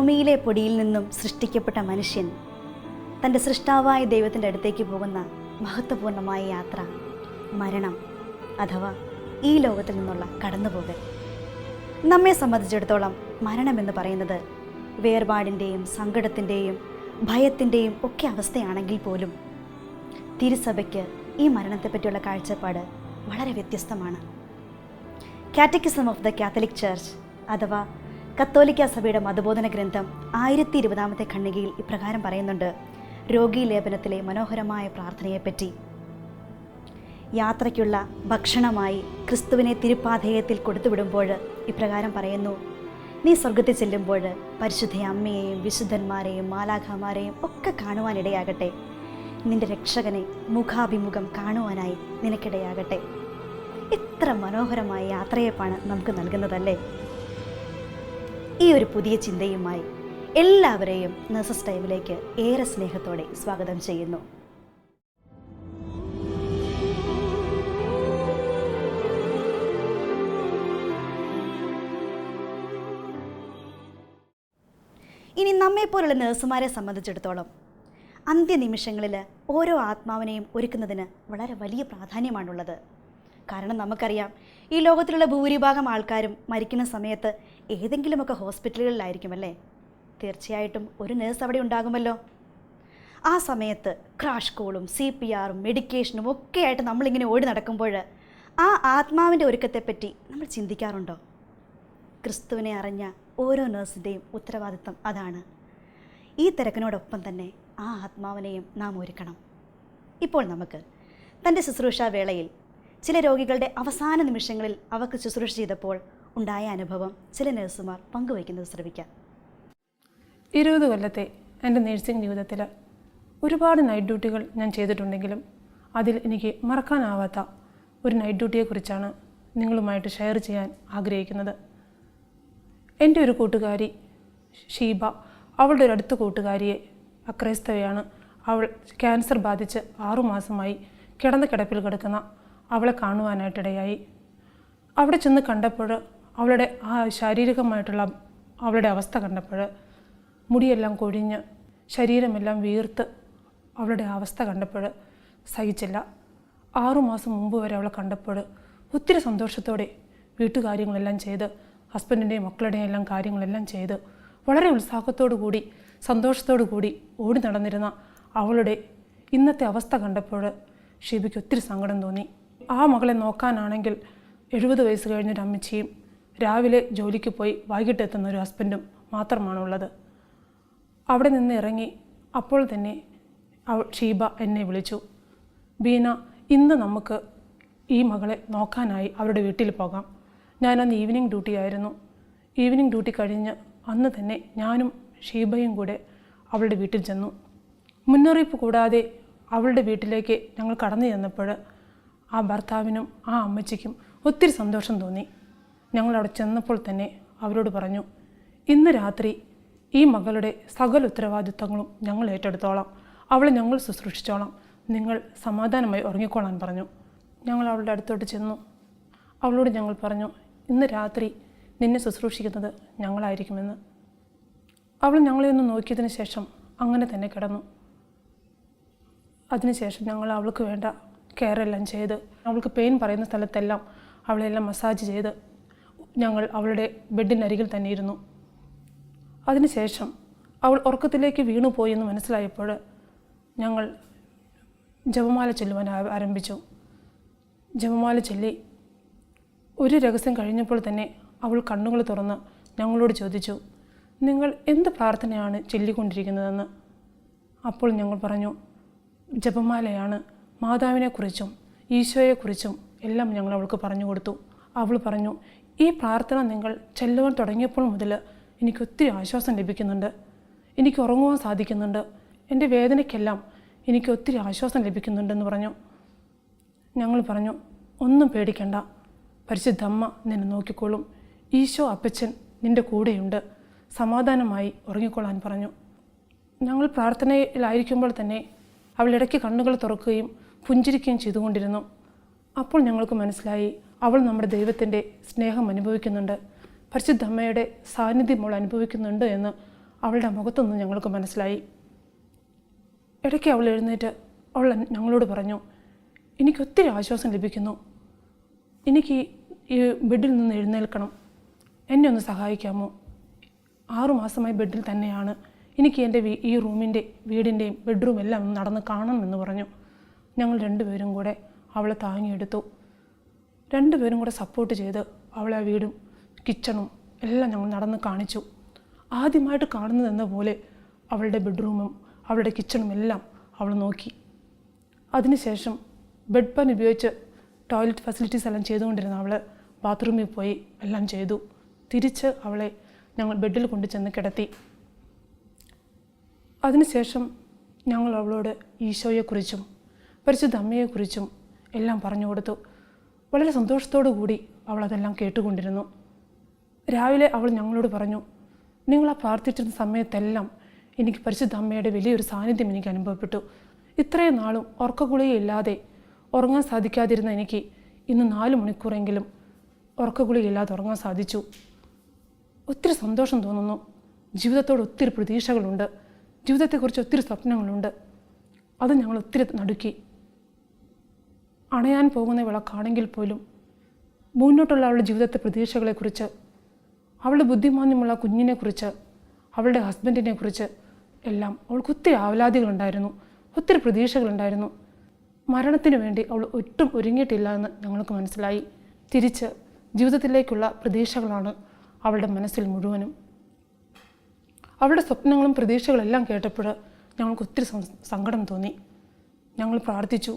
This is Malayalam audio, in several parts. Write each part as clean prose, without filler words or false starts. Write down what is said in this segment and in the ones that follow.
ഭൂമിയിലെ പൊടിയിൽ നിന്നും സൃഷ്ടിക്കപ്പെട്ട മനുഷ്യൻ തൻ്റെ സൃഷ്ടാവായ ദൈവത്തിൻ്റെ അടുത്തേക്ക് പോകുന്ന മഹത്വപൂർണ്ണമായ യാത്ര, മരണം അഥവാ ഈ ലോകത്തിൽ നിന്നുള്ള കടന്നുപോകൽ. നമ്മെ സംബന്ധിച്ചിടത്തോളം മരണമെന്ന് പറയുന്നത് വേർപാടിൻ്റെയും സങ്കടത്തിൻ്റെയും ഭയത്തിൻ്റെയും ഒക്കെ അവസ്ഥയാണെങ്കിൽ പോലും തിരുസഭയ്ക്ക് ഈ മരണത്തെപ്പറ്റിയുള്ള കാഴ്ചപ്പാട് വളരെ വ്യത്യസ്തമാണ്. Catechism of the Catholic church അഥവാ കത്തോലിക്ക സഭയുടെ മതബോധന ഗ്രന്ഥം 1020 ഖണ്ഡികയിൽ ഇപ്രകാരം പറയുന്നുണ്ട് രോഗീ ലേപനത്തിലെ മനോഹരമായ പ്രാർത്ഥനയെപ്പറ്റി. യാത്രയ്ക്കുള്ള ഭക്ഷണമായി ക്രിസ്തുവിനെ തിരുപ്പാധേയത്തിൽ കൊടുത്തുവിടുമ്പോൾ ഇപ്രകാരം പറയുന്നു: നീ സ്വർഗത്തിൽ ചെല്ലുമ്പോൾ പരിശുദ്ധ അമ്മയെയും വിശുദ്ധന്മാരെയും മാലാഖമാരെയും ഒക്കെ കാണുവാനിടയാകട്ടെ. നിന്റെ രക്ഷകനെ മുഖാഭിമുഖം കാണുവാനായി നിനക്കിടയാകട്ടെ. എത്ര മനോഹരമായ യാത്രയപ്പാണ് നമുക്ക് നൽകുന്നതല്ലേ. ഈ ഒരു പുതിയ ചിന്തയുമായി എല്ലാവരെയും നഴ്സസ് ടൈമിലേക്ക് ഏറെ സ്നേഹത്തോടെ സ്വാഗതം ചെയ്യുന്നു. ഇനി നമ്മെപ്പോലുള്ള നഴ്സുമാരെ സംബന്ധിച്ചിടത്തോളം അന്ത്യനിമിഷങ്ങളിൽ ഓരോ ആത്മാവിനെയും ഒരുക്കുന്നതിന് വളരെ വലിയ പ്രാധാന്യമാണുള്ളത്. കാരണം നമുക്കറിയാം, ഈ ലോകത്തിലുള്ള ഭൂരിഭാഗം ആൾക്കാരും മരിക്കുന്ന സമയത്ത് ഏതെങ്കിലുമൊക്കെ ഹോസ്പിറ്റലുകളിലായിരിക്കുമല്ലേ. തീർച്ചയായിട്ടും ഒരു നേഴ്സ് അവിടെ ഉണ്ടാകുമല്ലോ. ആ സമയത്ത് ക്രാഷ് കോളും CPRും മെഡിക്കേഷനും ഒക്കെ ആയിട്ട് നമ്മളിങ്ങനെ ഓടി നടക്കുമ്പോൾ ആ ആത്മാവിൻ്റെ ഒരുക്കത്തെപ്പറ്റി നമ്മൾ ചിന്തിക്കാറുണ്ടോ? ക്രിസ്തുവിനെ അറിഞ്ഞ ഓരോ നേഴ്സിൻ്റെയും ഉത്തരവാദിത്തം അതാണ്. ഈ തിരക്കിനോടൊപ്പം തന്നെ ആ ആത്മാവിനെയും നാം ഒരുക്കണം. ഇപ്പോൾ നമുക്ക് തൻ്റെ ശുശ്രൂഷാ വേളയിൽ ചില രോഗികളുടെ അവസാന നിമിഷങ്ങളിൽ അവർക്ക് ശുശ്രൂഷ ചെയ്തപ്പോൾ ഉണ്ടായ അനുഭവം ചില നഴ്സുമാർ പങ്കുവയ്ക്കുന്നത് ശ്രമിക്കാം. 20 കൊല്ലത്തെ എൻ്റെ നേഴ്സിംഗ് ജീവിതത്തിൽ ഒരുപാട് നൈറ്റ് ഡ്യൂട്ടികൾ ഞാൻ ചെയ്തിട്ടുണ്ടെങ്കിലും അതിൽ എനിക്ക് മറക്കാനാവാത്ത ഒരു നൈറ്റ് ഡ്യൂട്ടിയെക്കുറിച്ചാണ് നിങ്ങളുമായിട്ട് ഷെയർ ചെയ്യാൻ ആഗ്രഹിക്കുന്നത്. എൻ്റെ ഒരു കൂട്ടുകാരി ഷീബ, അവളുടെ ഒരു അടുത്ത കൂട്ടുകാരിയെ, അക്രൈസ്തവയാണ്, അവൾ ക്യാൻസർ ബാധിച്ച് 6 മാസമായി കിടന്ന കിടപ്പിൽ കിടക്കുന്ന അവളെ കാണുവാനായിട്ടിടയായി. അവിടെ ചെന്ന് കണ്ടപ്പോൾ അവളുടെ ആ ശാരീരികമായിട്ടുള്ള അവളുടെ അവസ്ഥ കണ്ടപ്പോൾ മുടിയെല്ലാം കൊഴിഞ്ഞ് ശരീരമെല്ലാം വീർത്ത് അവളുടെ അവസ്ഥ കണ്ടപ്പോൾ സഹിച്ചില്ല. 6 മാസം മുമ്പ് വരെ അവളെ കണ്ടപ്പോൾ ഒത്തിരി സന്തോഷത്തോടെ വീട്ടുകാര്യങ്ങളെല്ലാം ചെയ്ത് ഹസ്ബൻഡിൻ്റെയും മക്കളുടെയും എല്ലാം കാര്യങ്ങളെല്ലാം ചെയ്ത് വളരെ ഉത്സാഹത്തോടു കൂടി സന്തോഷത്തോടു കൂടി ഓടി നടന്നിരുന്ന അവളുടെ ഇന്നത്തെ അവസ്ഥ കണ്ടപ്പോൾ ഷീബയ്ക്ക് ഒത്തിരി സങ്കടം തോന്നി. ആ മകളെ നോക്കാനാണെങ്കിൽ 70 വയസ്സ് കഴിഞ്ഞൊരു അമ്മച്ചിയും രാവിലെ ജോലിക്ക് പോയി വൈകിട്ട് എത്തുന്ന ഒരു ഹസ്ബൻഡും മാത്രമാണുള്ളത്. അവിടെ നിന്ന് ഇറങ്ങി അപ്പോൾ തന്നെ ഷീബ എന്നെ വിളിച്ചു, ബീന, ഇന്ന് നമുക്ക് ഈ മകളെ നോക്കാനായി അവരുടെ വീട്ടിൽ പോകാം. ഞാനന്ന് ഈവനിങ് ഡ്യൂട്ടി ആയിരുന്നു. ഈവനിങ് ഡ്യൂട്ടി കഴിഞ്ഞ് അന്ന് തന്നെ ഞാനും ഷീബയും കൂടെ അവളുടെ വീട്ടിൽ ചെന്നു. മുന്നറിയിപ്പ് കൂടാതെ അവളുടെ വീട്ടിലേക്ക് ഞങ്ങൾ കടന്നു ചെന്നപ്പോൾ ആ ഭർത്താവിനും ആ അമ്മച്ചിക്കും ഒത്തിരി സന്തോഷം തോന്നി. ഞങ്ങളവിടെ ചെന്നപ്പോൾ തന്നെ അവരോട് പറഞ്ഞു, ഇന്ന് രാത്രി ഈ മകളുടെ സകല ഉത്തരവാദിത്തങ്ങളും ഞങ്ങൾ ഏറ്റെടുത്തോളാം, അവളെ ഞങ്ങൾ ശുശ്രൂഷിച്ചോളാം, നിങ്ങൾ സമാധാനമായി ഉറങ്ങിക്കോളാൻ പറഞ്ഞു. ഞങ്ങൾ അവളുടെ അടുത്തോട്ട് ചെന്നു. അവളോട് ഞങ്ങൾ പറഞ്ഞു, ഇന്ന് രാത്രി നിന്നെ ശുശ്രൂഷിക്കുന്നത് ഞങ്ങളായിരിക്കുമെന്ന്. അവൾ ഞങ്ങളെ ഒന്ന് നോക്കിയതിന് ശേഷം അങ്ങനെ തന്നെ കിടന്നു. അതിനുശേഷം ഞങ്ങൾ അവൾക്ക് വേണ്ട കെയറെല്ലാം ചെയ്ത് അവൾക്ക് പെയിൻ പറയുന്ന സ്ഥലത്തെല്ലാം അവളെല്ലാം മസാജ് ചെയ്ത് ഞങ്ങൾ അവളുടെ ബെഡിനരികിൽ തന്നെ ഇരുന്നു. അതിനുശേഷം അവൾ ഉറക്കത്തിലേക്ക് വീണുപോയി എന്ന് മനസ്സിലായപ്പോൾ ഞങ്ങൾ ജപമാല ചൊല്ലുവാൻ ആരംഭിച്ചു. ജപമാല ചൊല്ലി ഒരു രഹസ്യം കഴിഞ്ഞപ്പോൾ തന്നെ അവൾ കണ്ണുകൾ തുറന്ന് ഞങ്ങളോട് ചോദിച്ചു, നിങ്ങൾ എന്ത് പ്രാർത്ഥനയാണ് ചൊല്ലിക്കൊണ്ടിരിക്കുന്നതെന്ന്. അപ്പോൾ ഞങ്ങൾ പറഞ്ഞു, ജപമാലയാണ്, മാതാവിനെക്കുറിച്ചും ഈശോയെക്കുറിച്ചും എല്ലാം ഞങ്ങൾ അവൾക്ക് പറഞ്ഞു കൊടുത്തു. അവൾ പറഞ്ഞു, ഈ പ്രാർത്ഥന നിങ്ങൾ ചൊല്ലുവാൻ തുടങ്ങിയപ്പോൾ മുതൽ എനിക്ക് ഒത്തിരി ആശ്വാസം ലഭിക്കുന്നുണ്ട്, എനിക്ക് ഉറങ്ങുവാൻ സാധിക്കുന്നുണ്ട്, എൻ്റെ വേദനയ്ക്കെല്ലാം എനിക്ക് ഒത്തിരി ആശ്വാസം ലഭിക്കുന്നുണ്ടെന്ന് പറഞ്ഞു. ഞങ്ങൾ പറഞ്ഞു, ഒന്നും പേടിക്കണ്ട, പരിശുദ്ധ അമ്മ നിന്നെ നോക്കിക്കോളും, ഈശോ അപ്പച്ചൻ നിൻ്റെ കൂടെയുണ്ട്, സമാധാനമായി ഉറങ്ങിക്കൊള്ളാൻ പറഞ്ഞു. ഞങ്ങൾ പ്രാർത്ഥനയിലായിരിക്കുമ്പോൾ തന്നെ അവൾ ഇടയ്ക്ക് കണ്ണുകൾ തുറക്കുകയും പുഞ്ചിരിക്കുകയും ചെയ്തുകൊണ്ടിരുന്നു. അപ്പോൾ ഞങ്ങൾക്ക് മനസ്സിലായി അവൾ നമ്മുടെ ദൈവത്തിൻ്റെ സ്നേഹം അനുഭവിക്കുന്നുണ്ട്, പരിശുദ്ധ അമ്മയുടെ സാന്നിധ്യം അവൾ അനുഭവിക്കുന്നുണ്ട് എന്ന് അവളുടെ മുഖത്തൊന്നും ഞങ്ങൾക്ക് മനസ്സിലായി. ഇടയ്ക്ക് അവൾ എഴുന്നേറ്റ് അവൾ ഞങ്ങളോട് പറഞ്ഞു, എനിക്കൊത്തിരി ആശ്വാസം ലഭിക്കുന്നു, എനിക്ക് ഈ ബെഡിൽ നിന്ന് എഴുന്നേൽക്കണം, എന്നെ ഒന്ന് സഹായിക്കാമോ? 6 മാസമായി ബെഡിൽ തന്നെയാണ്, എനിക്ക് എൻ്റെ ഈ വീടിൻ്റെയും ബെഡ്റൂം എല്ലാം ഒന്ന് നടന്ന് കാണണമെന്ന് പറഞ്ഞു. ഞങ്ങൾ 2 പേരും കൂടെ അവളെ താങ്ങിയെടുത്തു. 2 പേരും കൂടെ സപ്പോർട്ട് ചെയ്ത് അവളെ ആ വീടും കിച്ചണും എല്ലാം ഞങ്ങൾ നടന്ന് കാണിച്ചു. ആദ്യമായിട്ട് കാണുന്നതെന്ന പോലെ അവളുടെ ബെഡ്റൂമും അവളുടെ കിച്ചണും എല്ലാം അവൾ നോക്കി. അതിനുശേഷം ബെഡ് പാൻ ഉപയോഗിച്ച് ടോയ്ലറ്റ് ഫെസിലിറ്റീസ് എല്ലാം ചെയ്തുകൊണ്ടിരുന്ന അവൾ ബാത്റൂമിൽ പോയി എല്ലാം ചെയ്തു. തിരിച്ച് അവളെ ഞങ്ങൾ ബെഡിൽ കൊണ്ടു ചെന്ന് കിടത്തി. അതിനുശേഷം ഞങ്ങൾ അവളോട് ഈശോയെക്കുറിച്ചും പരിശുദ്ധ അമ്മയെക്കുറിച്ചും എല്ലാം പറഞ്ഞു കൊടുത്തു. വളരെ സന്തോഷത്തോടു കൂടി അവൾ അതെല്ലാം കേട്ടുകൊണ്ടിരുന്നു. രാവിലെ അവൾ ഞങ്ങളോട് പറഞ്ഞു, നിങ്ങളാ പ്രാർത്ഥിച്ചിരുന്ന സമയത്തെല്ലാം എനിക്ക് പരിശുദ്ധ അമ്മയുടെ വലിയൊരു സാന്നിധ്യം എനിക്ക് അനുഭവപ്പെട്ടു. ഇത്രയും നാളും ഉറക്കഗുളികയില്ലാതെ ഉറങ്ങാൻ സാധിക്കാതിരുന്ന എനിക്ക് ഇന്ന് 4 മണിക്കൂറെങ്കിലും ഉറക്കഗുളികയില്ലാതെ ഉറങ്ങാൻ സാധിച്ചു. ഒത്തിരി സന്തോഷം തോന്നുന്നു. ജീവിതത്തോട് ഒത്തിരി പ്രതീക്ഷകളുണ്ട്, ജീവിതത്തെക്കുറിച്ച് ഒത്തിരി സ്വപ്നങ്ങളുണ്ട്. അത് ഞങ്ങൾ ഒത്തിരി നടുക്കി. അണയാൻ പോകുന്ന വിളക്കാണെങ്കിൽ പോലും മുന്നോട്ടുള്ള അവളുടെ ജീവിതത്തെ പ്രതീക്ഷകളെക്കുറിച്ച്, അവളുടെ ബുദ്ധിമാന്യമുള്ള കുഞ്ഞിനെക്കുറിച്ച്, അവളുടെ ഹസ്ബൻഡിനെക്കുറിച്ച് എല്ലാം അവൾക്ക് ഒത്തിരി ആവലാതികളുണ്ടായിരുന്നു, ഒത്തിരി പ്രതീക്ഷകളുണ്ടായിരുന്നു. മരണത്തിന് വേണ്ടി അവൾ ഒട്ടും ഒരുങ്ങിയിട്ടില്ല എന്ന് ഞങ്ങൾക്ക് മനസ്സിലായി. തിരിച്ച് ജീവിതത്തിലേക്കുള്ള പ്രതീക്ഷകളാണ് അവളുടെ മനസ്സിൽ മുഴുവനും. അവളുടെ സ്വപ്നങ്ങളും പ്രതീക്ഷകളെല്ലാം കേട്ടപ്പോൾ ഞങ്ങൾക്ക് ഒത്തിരി സങ്കടം തോന്നി. ഞങ്ങൾ പ്രാർത്ഥിച്ചു,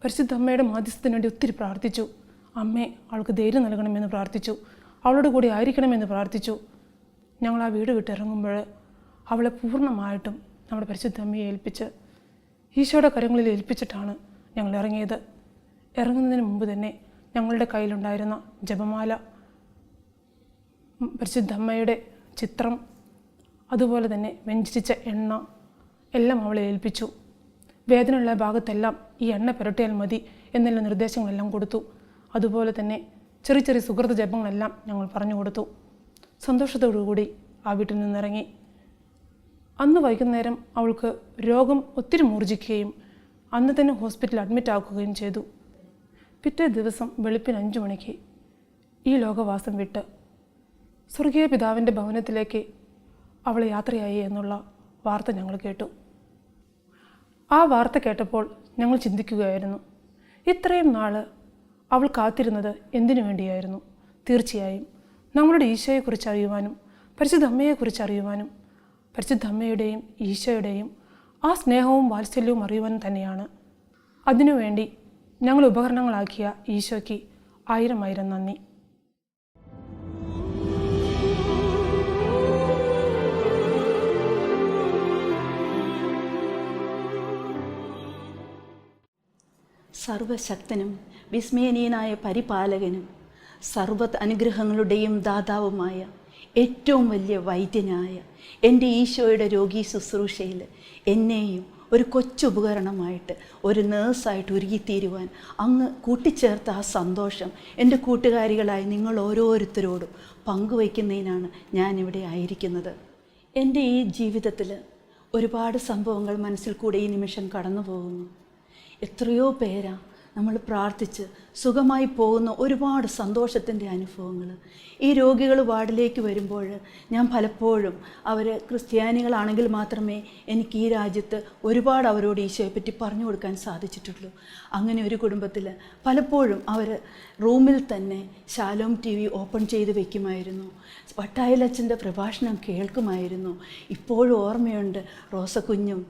പരിശുദ്ധ അമ്മയുടെ മാധ്യസ്ഥത്തിന് വേണ്ടി ഒത്തിരി പ്രാർത്ഥിച്ചു. അമ്മേ, അവൾക്ക് ധൈര്യം നൽകണമെന്ന് പ്രാർത്ഥിച്ചു, അവളോട് കൂടി ആയിരിക്കണമെന്ന് പ്രാർത്ഥിച്ചു. ഞങ്ങൾ ആ വീട് വിട്ടിറങ്ങുമ്പോൾ അവളെ പൂർണ്ണമായിട്ടും നമ്മുടെ പരിശുദ്ധ അമ്മയെ ഏൽപ്പിച്ച് ഈശോയുടെ കരങ്ങളിൽ ഏൽപ്പിച്ചിട്ടാണ് ഞങ്ങൾ ഇറങ്ങിയത്. ഇറങ്ങുന്നതിന് മുമ്പ് തന്നെ ഞങ്ങളുടെ കയ്യിലുണ്ടായിരുന്ന ജപമാല, പരിശുദ്ധ അമ്മയുടെ ചിത്രം, അതുപോലെ തന്നെ വെഞ്ചരിച്ച എണ്ണ എല്ലാം അവളെ ഏൽപ്പിച്ചു. വേദനയുള്ള ഭാഗത്തെല്ലാം ഈ എണ്ണ പുരട്ടിയാൽ മതി എന്നുള്ള നിർദ്ദേശങ്ങളെല്ലാം കൊടുത്തു. അതുപോലെ തന്നെ ചെറിയ ചെറിയ സുഹൃത ജപങ്ങളെല്ലാം ഞങ്ങൾ പറഞ്ഞു കൊടുത്തു. സന്തോഷത്തോടുകൂടി ആ വീട്ടിൽ നിന്നിറങ്ങി. അന്ന് വൈകുന്നേരം അവൾക്ക് രോഗം ഒത്തിരി മൂർജിക്കുകയും അന്ന് തന്നെ ഹോസ്പിറ്റലിൽ അഡ്മിറ്റ് ആക്കുകയും ചെയ്തു. പിറ്റേ ദിവസം വെളുപ്പിന് 5 മണിക്ക് ഈ ലോകവാസം വിട്ട് സ്വർഗീയ പിതാവിൻ്റെ ഭവനത്തിലേക്ക് അവൾ യാത്രയായി എന്നുള്ള വാർത്ത ഞങ്ങൾ കേട്ടു. ആ വാർത്ത കേട്ടപ്പോൾ ഞങ്ങൾ ചിന്തിക്കുകയായിരുന്നു, ഇത്രയും നാൾ അവൾ കാത്തിരുന്നത് എന്തിനു വേണ്ടിയായിരുന്നു? തീർച്ചയായും നമ്മളുടെ ഈശോയെക്കുറിച്ച് അറിയുവാനും പരിശുദ്ധ അമ്മയെക്കുറിച്ച് അറിയുവാനും പരിശുദ്ധ അമ്മയുടെയും ഈശോയുടെയും ആ സ്നേഹവും വാത്സല്യവും അറിയുവാനും തന്നെയാണ്. അതിനുവേണ്ടി ഞങ്ങൾ ഉപകരണങ്ങളാക്കിയ ഈശോയ്ക്ക് 1000 നന്ദി. സർവശക്തനും വിസ്മയനീയനായ പരിപാലകനും സർവ്വ അനുഗ്രഹങ്ങളുടെയും ദാതാവുമായ ഏറ്റവും വലിയ വൈദ്യനായ എൻ്റെ ഈശോയുടെ രോഗീ ശുശ്രൂഷയിൽ എന്നെയും ഒരു കൊച്ചുപകരണമായിട്ട് ഒരു നേഴ്സായിട്ട് ഒരുങ്ങിത്തീരുവാൻ അങ്ങ് കൂട്ടിച്ചേർത്ത ആ സന്തോഷം എൻ്റെ കൂട്ടുകാരികളായി നിങ്ങൾ ഓരോരുത്തരോടും പങ്കുവയ്ക്കുന്നതിനാണ് ഞാനിവിടെ ആയിരിക്കുന്നത്. എൻ്റെ ഈ ജീവിതത്തിൽ ഒരുപാട് സംഭവങ്ങൾ മനസ്സിൽ കൂടെ ഈ നിമിഷം കടന്നു പോകുന്നു. എത്രയോ പേരാ നമ്മൾ പ്രാർത്ഥിച്ച് സുഖമായി പോകുന്ന ഒരുപാട് സന്തോഷത്തിൻ്റെ അനുഭവങ്ങൾ. ഈ രോഗികൾ വാർഡിലേക്ക് വരുമ്പോൾ ഞാൻ പലപ്പോഴും അവർ ക്രിസ്ത്യാനികളാണെങ്കിൽ മാത്രമേ എനിക്ക് ഈ രാജ്യത്ത് ഒരുപാട് അവരോട് ഈശോയെപ്പറ്റി പറഞ്ഞു കൊടുക്കാൻ സാധിച്ചിട്ടുള്ളൂ. അങ്ങനെ ഒരു കുടുംബത്തിൽ പലപ്പോഴും അവർ റൂമിൽ തന്നെ ശാലോം TV ഓപ്പൺ ചെയ്ത് വയ്ക്കുമായിരുന്നു. വട്ടായിലച്ഛൻ്റെ പ്രഭാഷണം കേൾക്കുമായിരുന്നു. ഇപ്പോഴും ഓർമ്മയുണ്ട്, റോസക്കുഞ്ഞും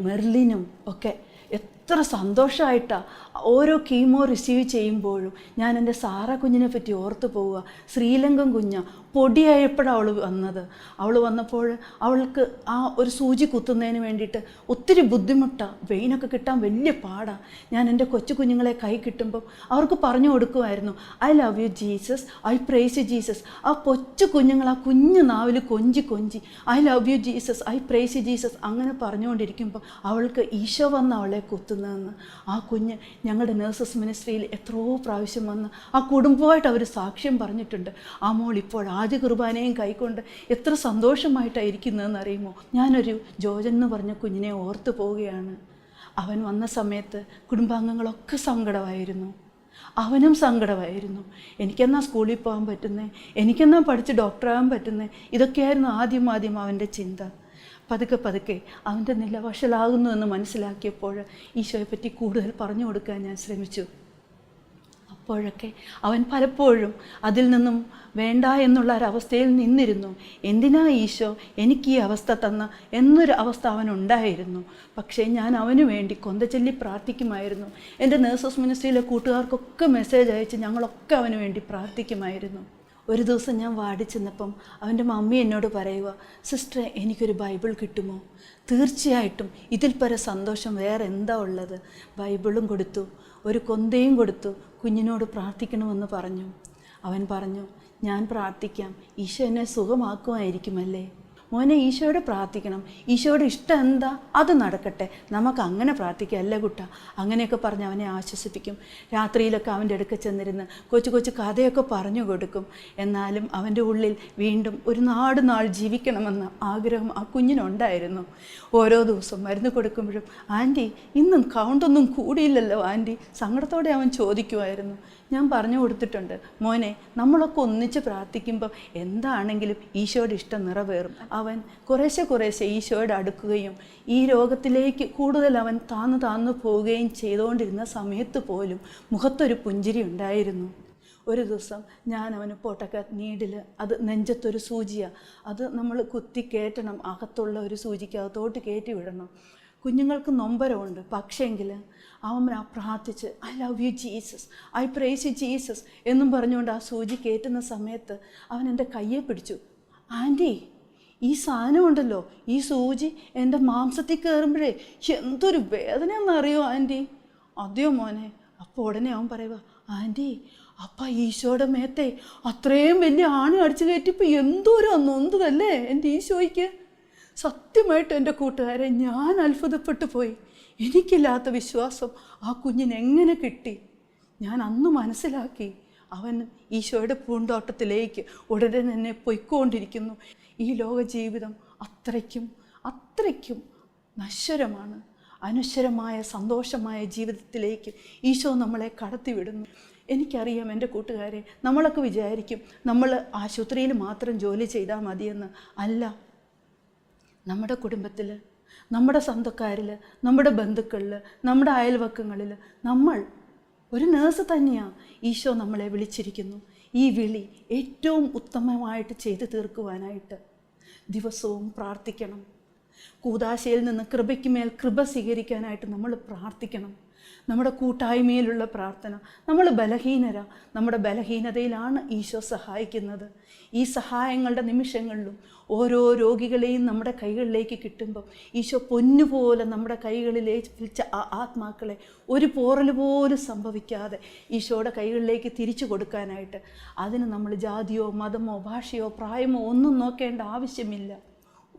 മെർലിനും ഒക്കെ എത്ര സന്തോഷമായിട്ടാണ് ഓരോ കീമോ റിസീവ് ചെയ്യുമ്പോഴും ഞാൻ എൻ്റെ സാറ കുഞ്ഞിനെ പറ്റി ഓർത്തു പോവുക. ശ്രീലങ്കൻ കുഞ്ഞ പൊടിയായപ്പോഴാണ് അവൾ വന്നത്. അവൾ വന്നപ്പോൾ അവൾക്ക് ആ ഒരു സൂചി കുത്തുന്നതിന് വേണ്ടിയിട്ട് ഒത്തിരി ബുദ്ധിമുട്ടാണ്, വെയിനൊക്കെ കിട്ടാൻ വലിയ പാടാണ്. ഞാൻ എൻ്റെ കൊച്ചു കുഞ്ഞുങ്ങളെ കൈ കിട്ടുമ്പം അവർക്ക് പറഞ്ഞു കൊടുക്കുമായിരുന്നു, I love you Jesus, I praise you Jesus. ആ കൊച്ചു കുഞ്ഞുങ്ങൾ ആ കുഞ്ഞു നാവിൽ കൊഞ്ചി I love you Jesus, I praise you Jesus അങ്ങനെ പറഞ്ഞുകൊണ്ടിരിക്കുമ്പോൾ അവൾക്ക് ഈശോ വന്ന് അവളെ കുത്തുന്നു. നടത്തുന്നതെന്ന്. ആ കുഞ്ഞ് ഞങ്ങളുടെ നേഴ്സസ് മിനിസ്ട്രിയിൽ എത്രയോ പ്രാവശ്യം വന്ന് ആ കുടുംബമായിട്ട് അവർ സാക്ഷ്യം പറഞ്ഞിട്ടുണ്ട്. ആ മോൾ ഇപ്പോൾ ആദ്യ കുർബാനയും കൈക്കൊണ്ട് എത്ര സന്തോഷമായിട്ടായിരിക്കുന്നതെന്ന് അറിയുമോ? ഞാനൊരു ജോജൻ എന്ന് പറഞ്ഞ കുഞ്ഞിനെ ഓർത്തു പോവുകയാണ്. അവൻ വന്ന സമയത്ത് കുടുംബാംഗങ്ങളൊക്കെ സങ്കടമായിരുന്നു, അവനും സങ്കടമായിരുന്നു. എനിക്കെന്നാ സ്കൂളിൽ പോകാൻ പറ്റുന്നേ, എനിക്കെന്നാ പഠിച്ച് ഡോക്ടറാകാൻ പറ്റുന്നേ, ഇതൊക്കെയായിരുന്നു ആദ്യം അവൻ്റെ ചിന്ത. പതുക്കെ അവൻ്റെ നില വഷളാകുന്നു എന്ന് മനസ്സിലാക്കിയപ്പോൾ ഈശോയെപ്പറ്റി കൂടുതൽ പറഞ്ഞു കൊടുക്കാൻ ഞാൻ ശ്രമിച്ചു. അപ്പോഴൊക്കെ അവൻ പലപ്പോഴും അതിൽ നിന്നും വേണ്ട എന്നുള്ള ഒരവസ്ഥയിൽ നിന്നിരുന്നു. എന്തിനാ ഈശോ എനിക്ക് ഈ അവസ്ഥ തന്ന എന്നൊരു അവസ്ഥ അവനുണ്ടായിരുന്നു. പക്ഷേ ഞാൻ അവന് വേണ്ടി കൊന്തച്ചൊല്ലി പ്രാർത്ഥിക്കുമായിരുന്നു. എൻ്റെ നേഴ്സസ് മിനിസ്ട്രിയിലെ കൂട്ടുകാർക്കൊക്കെ മെസ്സേജ് അയച്ച് ഞങ്ങളൊക്കെ അവന് വേണ്ടി പ്രാർത്ഥിക്കുമായിരുന്നു. ഒരു ദിവസം ഞാൻ വാർഡിൽ ചെന്നപ്പം അവൻ്റെ മമ്മി എന്നോട് പറയുക, സിസ്റ്ററെ എനിക്കൊരു ബൈബിൾ കിട്ടുമോ? തീർച്ചയായിട്ടും ഇതിൽ പരം സന്തോഷം വേറെ എന്താ ഉള്ളത്. ബൈബിളും കൊടുത്തു, ഒരു കൊന്തയും കൊടുത്തു, കുഞ്ഞിനോട് പ്രാർത്ഥിക്കണമെന്ന് പറഞ്ഞു. അവൻ പറഞ്ഞു, ഞാൻ പ്രാർത്ഥിക്കാം, ഈശോ എന്നെ സുഖമാക്കുമായിരിക്കുമല്ലേ. മോനെ, ഈശോയോട് പ്രാർത്ഥിക്കണം, ഈശോയുടെ ഇഷ്ടം എന്താ അത് നടക്കട്ടെ, നമുക്ക് അങ്ങനെ പ്രാർത്ഥിക്കാം അല്ലേ കുട്ട? അങ്ങനെയൊക്കെ പറഞ്ഞ് അവനെ ആശ്വസിപ്പിക്കും. രാത്രിയിലൊക്കെ അവൻ്റെ അടുക്ക ചെന്നിരുന്ന് കൊച്ചു കഥയൊക്കെ പറഞ്ഞു കൊടുക്കും. എന്നാലും അവൻ്റെ ഉള്ളിൽ വീണ്ടും ഒരു നാൾ ജീവിക്കണമെന്ന ആഗ്രഹം ആ കുഞ്ഞിനുണ്ടായിരുന്നു. ഓരോ ദിവസം മരുന്ന് കൊടുക്കുമ്പോഴും, ആൻറ്റി ഇന്നും കൗണ്ടൊന്നും കൂടിയില്ലല്ലോ ആൻറ്റി, സങ്കടത്തോടെ അവൻ ചോദിക്കുമായിരുന്നു. ഞാൻ പറഞ്ഞു കൊടുത്തിട്ടുണ്ട്, മോനെ നമ്മളൊക്കെ ഒന്നിച്ച് പ്രാർത്ഥിക്കുമ്പോൾ എന്താണെങ്കിലും ഈശോയുടെ ഇഷ്ടം നിറവേറും. അവൻ കുറേശ്ശെ ഈശോയോട് അടുക്കുകയും ഈ രോഗത്തിലേക്ക് കൂടുതൽ അവൻ താന്നു പോവുകയും ചെയ്തുകൊണ്ടിരുന്ന സമയത്ത് പോലും മുഖത്തൊരു പുഞ്ചിരി ഉണ്ടായിരുന്നു. ഒരു ദിവസം ഞാൻ അവന് പൊട്ടക്ക നീഡിൽ, അത് നെഞ്ചത്തൊരു സൂചിയാണ്, അത് നമ്മൾ കുത്തി കയറ്റണം, അകത്തുള്ള ഒരു സൂചിക്കകത്തോട്ട് കയറ്റി വിടണം. കുഞ്ഞുങ്ങൾക്ക് നൊമ്പരമുണ്ട്, പക്ഷേങ്കിൽ അവൻ പ്രാർത്ഥിച്ച് I love you Jesus, I praise you Jesus എന്നും പറഞ്ഞുകൊണ്ട് ആ സൂചി കയറ്റുന്ന സമയത്ത് അവൻ എൻ്റെ കയ്യെ പിടിച്ചു. ആൻറ്റി, ഈ സാധനം ഉണ്ടല്ലോ, ഈ സൂചി എൻ്റെ മാംസത്തിൽ കയറുമ്പോഴേ എന്തൊരു വേദനയെന്നറിയോ ആൻറ്റി? അതെയോ മോനെ? അപ്പോൾ ഉടനെ അവൻ പറയുക, ആൻറ്റി അപ്പം ഈശോയുടെ മേത്തെ അത്രയും വലിയ ആണി അടിച്ചു കയറ്റിപ്പോൾ എന്തോരോ നൊന്തതല്ലേ എൻ്റെ ഈശോയ്ക്ക്. സത്യമായിട്ട് എൻ്റെ കൂട്ടുകാരെ, ഞാൻ അത്ഭുതപ്പെട്ടു പോയി. എനിക്കില്ലാത്ത വിശ്വാസം ആ കുഞ്ഞിന് എങ്ങനെ കിട്ടി? ഞാൻ അന്ന് മനസ്സിലാക്കി, അവൻ ഈശോയുടെ പൂന്തോട്ടത്തിലേക്ക് ഉടനെ തന്നെ പൊയ്ക്കൊണ്ടിരിക്കുന്നു. ഈ ലോക ജീവിതം അത്രയ്ക്കും നശ്വരമാണ്. അനശ്വരമായ സന്തോഷമായ ജീവിതത്തിലേക്ക് ഈശോ നമ്മളെ കടത്തിവിടുന്നു. എനിക്കറിയാം എൻ്റെ കൂട്ടുകാരെ, നമ്മളൊക്കെ വിചാരിക്കും നമ്മൾ ആശുപത്രിയിൽ മാത്രം ജോലി ചെയ്താൽ മതിയെന്ന്. അല്ല, നമ്മുടെ കുടുംബത്തിൽ, നമ്മുടെ സ്വന്തക്കാരിൽ, നമ്മുടെ ബന്ധുക്കളിൽ, നമ്മുടെ അയൽവക്കങ്ങളിൽ നമ്മൾ ഒരു നേഴ്സ് തന്നെയാണ്. ഈശോ നമ്മളെ വിളിച്ചിരിക്കുന്നു. ഈ വിളി ഏറ്റവും ഉത്തമമായിട്ട് ചെയ്തു തീർക്കുവാനായിട്ട് ദിവസവും പ്രാർത്ഥിക്കണം. കൂദാശയിൽ നിന്ന് കൃപയ്ക്ക് മേൽ കൃപ സ്വീകരിക്കാനായിട്ട് നമ്മൾ പ്രാർത്ഥിക്കണം. നമ്മുടെ കൂട്ടായ്മയിലുള്ള പ്രാർത്ഥന. നമ്മൾ ബലഹീനരാ, നമ്മുടെ ബലഹീനതയിലാണ് ഈശോ സഹായിക്കുന്നത്. ഈ സഹായങ്ങളുടെ നിമിഷങ്ങളിലും ഓരോ രോഗികളെയും നമ്മുടെ കൈകളിലേക്ക് കിട്ടുമ്പം ഈശോ പൊന്നുപോലെ നമ്മുടെ കൈകളിലേക്ക് വിളിച്ച ആ ആത്മാക്കളെ ഒരു പോറൽ പോലും സംഭവിക്കാതെ ഈശോയുടെ കൈകളിലേക്ക് തിരിച്ചു കൊടുക്കാനായിട്ട് അതിന് നമ്മൾ ജാതിയോ മതമോ ഭാഷയോ പ്രായമോ ഒന്നും നോക്കേണ്ട ആവശ്യമില്ല.